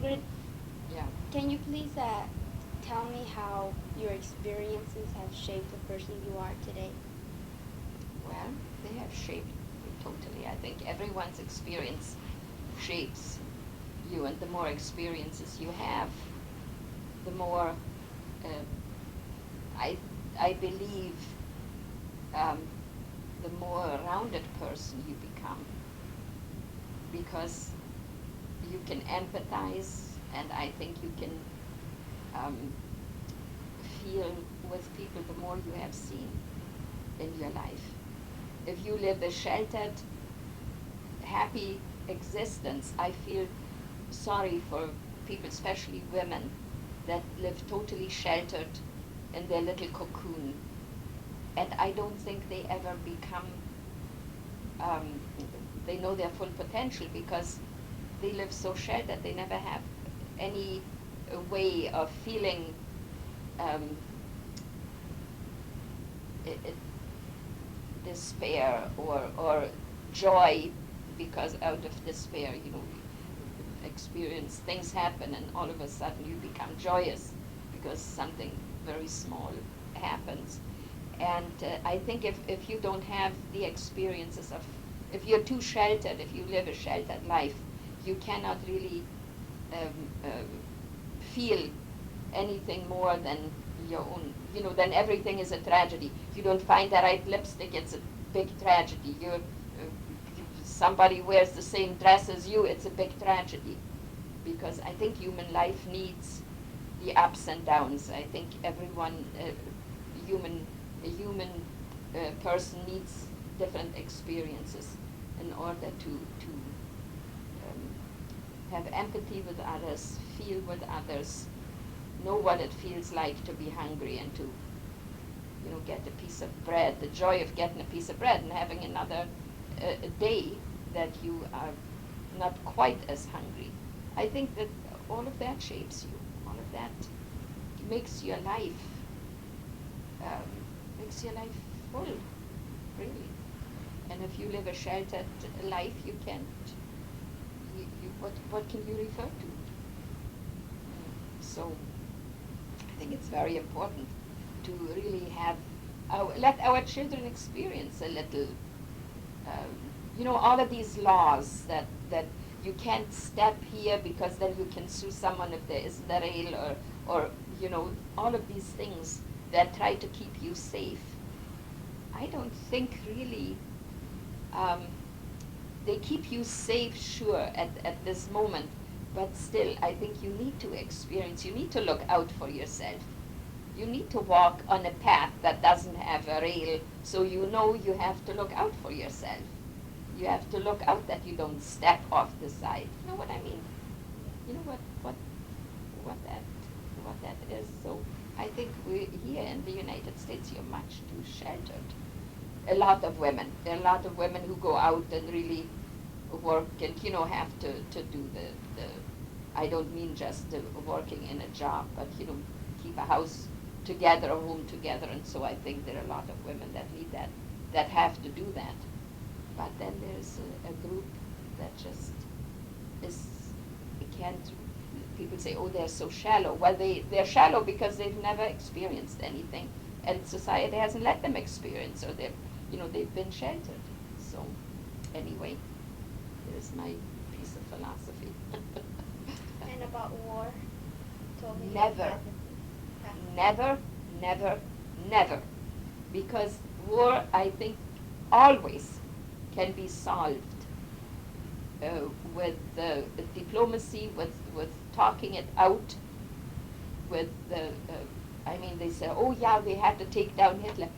Ingrid, Yeah. can you please tell me how your experiences have shaped the person you are today? Well, they have shaped me totally. I think everyone's experience shapes you, and the more experiences you have, the more uh, I I believe um, the more rounded person you become, because you can empathize, and I think you can um, feel with people the more you have seen in your life. If you live a sheltered, happy existence, I feel sorry for people, especially women, that live totally sheltered in their little cocoon. And I don't think they ever become, um, they know their full potential because they live so sheltered. They never have any way of feeling um, despair or joy, because out of despair, experience, things happen, and all of a sudden you become joyous because something very small happens. And I think if you don't have the experiences of, if you're too sheltered, if you live a sheltered life, you cannot really feel anything more than your own, then everything is a tragedy. You don't find the right lipstick, it's a big tragedy. Somebody wears the same dress as you, it's a big tragedy. Because I think human life needs the ups and downs. I think everyone, a human person needs different experiences in order to have empathy with others, feel with others, know what it feels like to be hungry and to, get a piece of bread, the joy of getting a piece of bread and having another day that you are not quite as hungry. I think that all of that shapes you. All of that makes your life um, full, really. And if you live a sheltered life, you can't. What can you refer to? So I think it's very important to really let our children experience a little, all of these laws that you can't step here because then you can sue someone if there isn't a rail, or all of these things that try to keep you safe. I don't think really they keep you safe, sure, at this moment, but still, I think you need to experience, you need to look out for yourself. You need to walk on a path that doesn't have a rail, so you know you have to look out for yourself. You have to look out that you don't step off the side. You know what I mean? You know what that is. So I think we here in the United States, you're much too sheltered. A lot of women. There are a lot of women who go out and really work and have to do the I don't mean just working in a job, but keep a house together, a home together. And so I think there are a lot of women that need that have to do that. But then there's a group that just can't. People say, oh, they're so shallow. Well, they're shallow because they've never experienced anything, and society hasn't let them experience, or they've been sheltered. So anyway, there's my piece of philosophy. And about war? Told me Never, never, never, never. Because war, I think, always can be solved with diplomacy, with talking it out, with they say, oh yeah, we had to take down Hitler.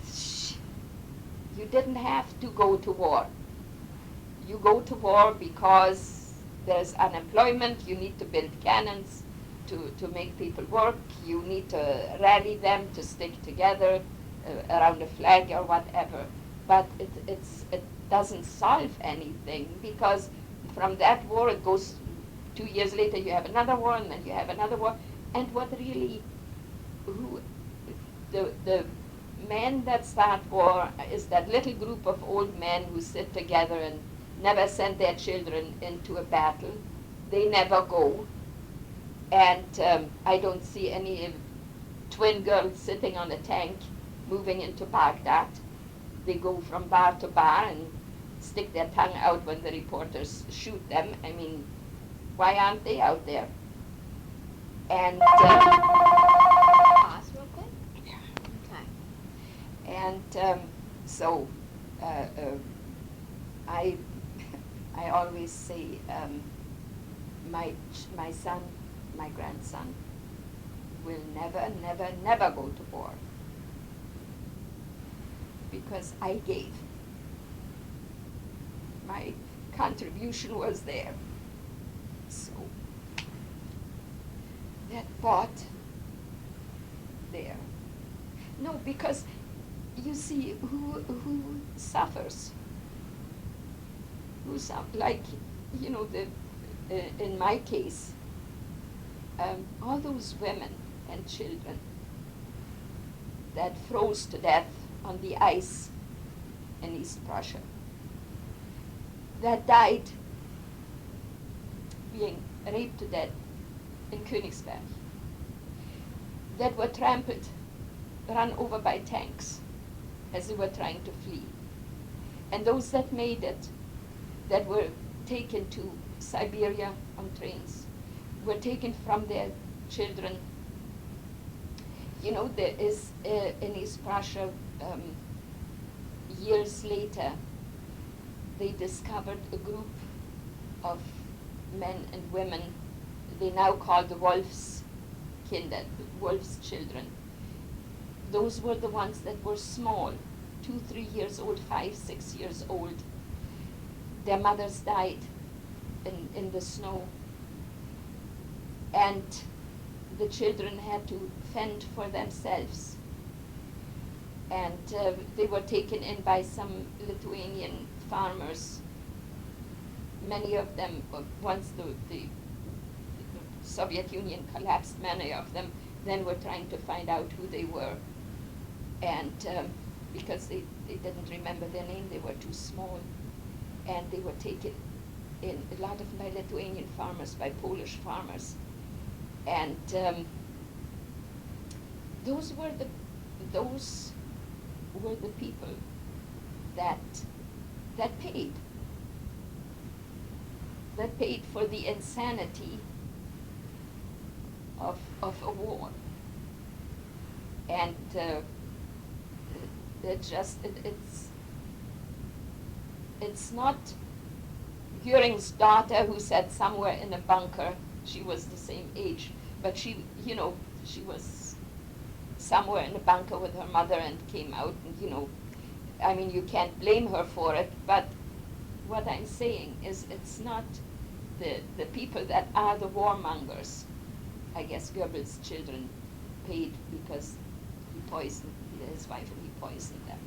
Shh. You didn't have to go to war. You go to war because there's unemployment, you need to build cannons to make people work, you need to rally them to stick together around a flag or whatever. But it doesn't solve anything, because from that war it goes 2 years later, you have another war, and then you have another war. And what really, the men that start war is that little group of old men who sit together and never send their children into a battle, they never go. And I don't see any twin girls sitting on a tank moving into Baghdad. They go from bar to bar and stick their tongue out when the reporters shoot them. I mean, why aren't they out there? And Pause real quick. Okay. and so I I always say my son, my grandson will never, never, never go to war because I gave. My contribution was there. So that thought there. No, because you see who suffers. Like, you know, in my case, all those women and children that froze to death on the ice in East Prussia, that died being raped to death in Königsberg, that were trampled, run over by tanks as they were trying to flee, and those that made it, that were taken to Siberia on trains, were taken from their children. You know, there is in East Prussia, years later, they discovered a group of men and women they now call the Wolfskinder, wolf's children. Those were the ones that were small, 2, 3 years old, 5, 6 years old. Their mothers died in the snow, and the children had to fend for themselves. And they were taken in by some Lithuanian farmers. Many of them, once the Soviet Union collapsed, many of them then were trying to find out who they were. And because they didn't remember their name, they were too small. And they were taken in, a lot of them by Lithuanian farmers, by Polish farmers. And those were the people that paid for the insanity of a war. And it's not Göring's daughter who said somewhere in a bunker, she was the same age, but she was somewhere in a bunker with her mother and came out, and I mean, you can't blame her for it, but what I'm saying is it's not the people that are the warmongers. I guess Goebbels' children paid because his wife and he poisoned them.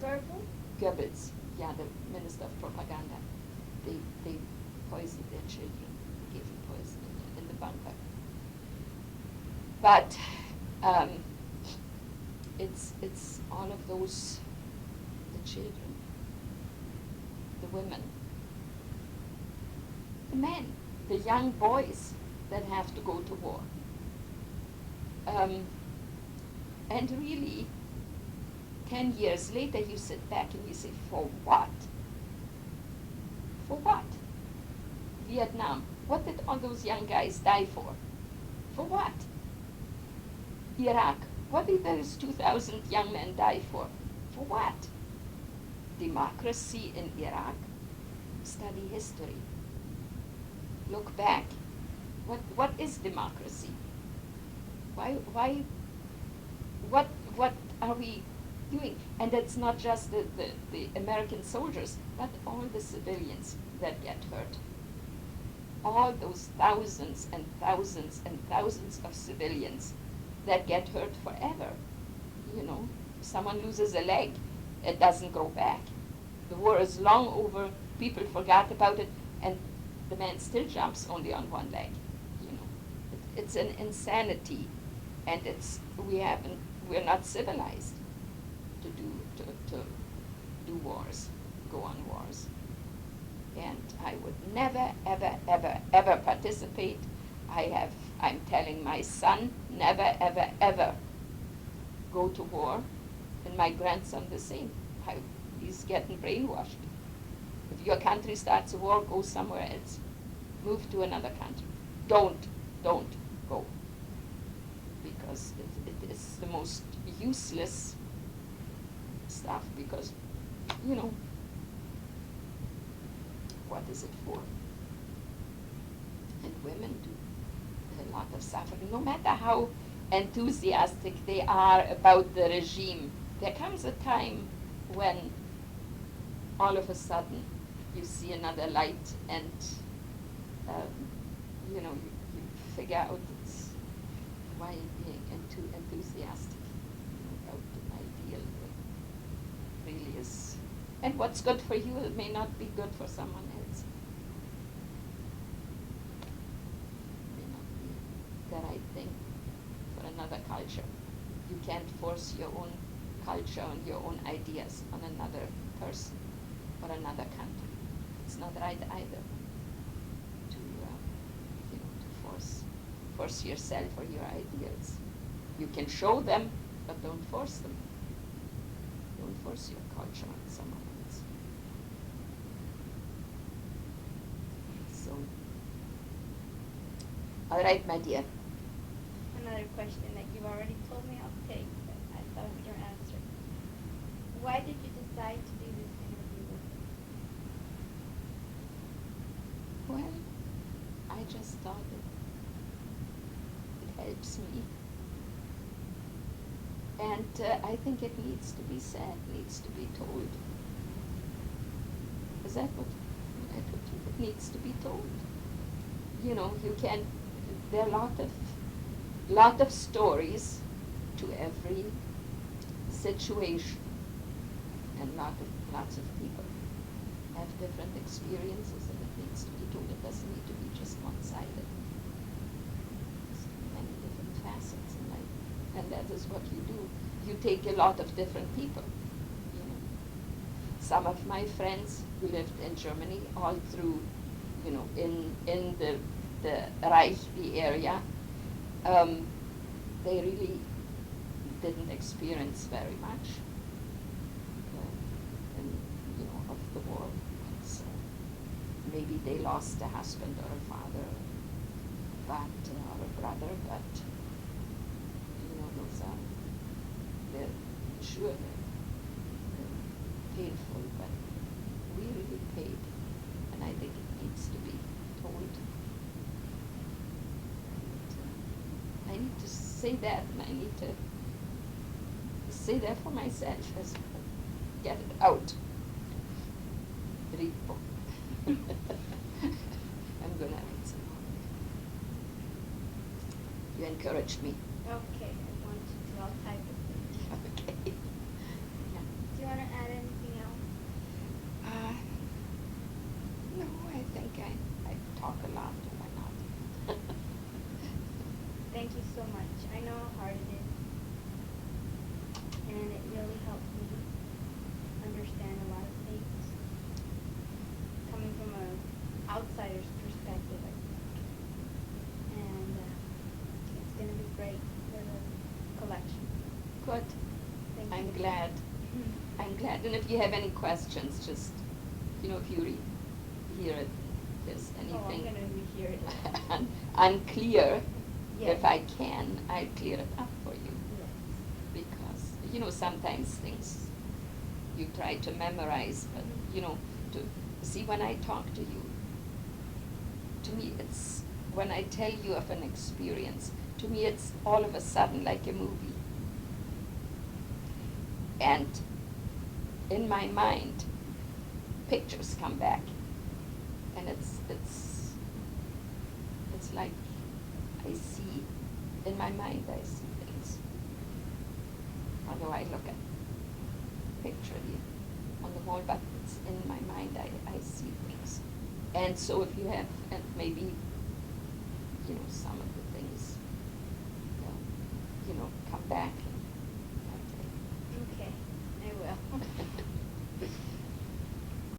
Purple? Goebbels, yeah, the minister of propaganda. They poisoned their children, gave them poison in the bunker. But it's all of those, the children, the women, the men, the young boys that have to go to war. And really, 10 years later, you sit back and you say, for what? For what? Vietnam. What did all those young guys die for? For what? Iraq. What did those 2,000 young men die for? For what? Democracy in Iraq? Study history. Look back. What is democracy? What are we doing? And it's not just the American soldiers, but all the civilians that get hurt. All those thousands and thousands and thousands of civilians that get hurt forever. Someone loses a leg, it doesn't grow back. The war is long over, people forgot about it, and the man still jumps only on one leg. It's an insanity, and we're not civilized to do wars, go on wars. And I would never, ever, ever, ever participate. I'm telling my son, never, ever, ever go to war. And my grandson the same. He's getting brainwashed. If your country starts a war, go somewhere else. Move to another country. Don't go. Because it is the most useless stuff, because, what is it for? And women do a lot of suffering, no matter how enthusiastic they are about the regime. There comes a time when all of a sudden you see another light, and you figure out it's why being enthusiastic about an ideal really is. And what's good for you may not be good for someone else. May not be the right thing for another culture. You can't force your own culture and your own ideas on another person or another country. It's not right either to force yourself or your ideals. You can show them, but don't force them. Don't force your culture on someone else. So, all right, my dear. Another question that you've already told me I'll take, but I thought of your answer. Why did you decide to do this interview with me? Well, I just thought it helps me. And I think it needs to be said, needs to be told. Is that what I put? It needs to be told. You can, there are lot of stories to every situation, and lots of people have different experiences, and it needs to be told. It doesn't need to be just one-sided. There's many different facets in life, and that is what you do. You take a lot of different people. Some of my friends who lived in Germany all through, in the Reich, the area, they really didn't experience very much of the war. So maybe they lost a husband or a father, or a brother, but those are, they're painful, but we really paid, and I think it needs to be told. I need to say that, and I need to say that for myself as well. Get it out. Read book. I'm gonna read some more. You encouraged me. Okay, I want you to. I'll type it. Okay. Yeah. Do you want to add anything else? No, I think I talk a lot, do I not? Thank you so much. I know how hard it is, and it really helped me understand a lot of things, coming from an outsider's perspective, I think. And it's going to be great for the collection. Good. Thank I'm you. glad. I'm glad. And if you have any questions, just, if you hear it, there's anything Oh, I'm going to hear it. unclear, Yes. if I can, I'll clear it up for you. Yes. Because, sometimes things you try to memorize, but, to see when I talk to you, to me it's, when I tell you of an experience, to me it's all of a sudden like a movie. And in my mind, pictures come back, and it's like I see, in my mind I see things. Although I look at picture here on the wall, but it's in my mind I see things. And so if you have, and maybe, some of the things, come back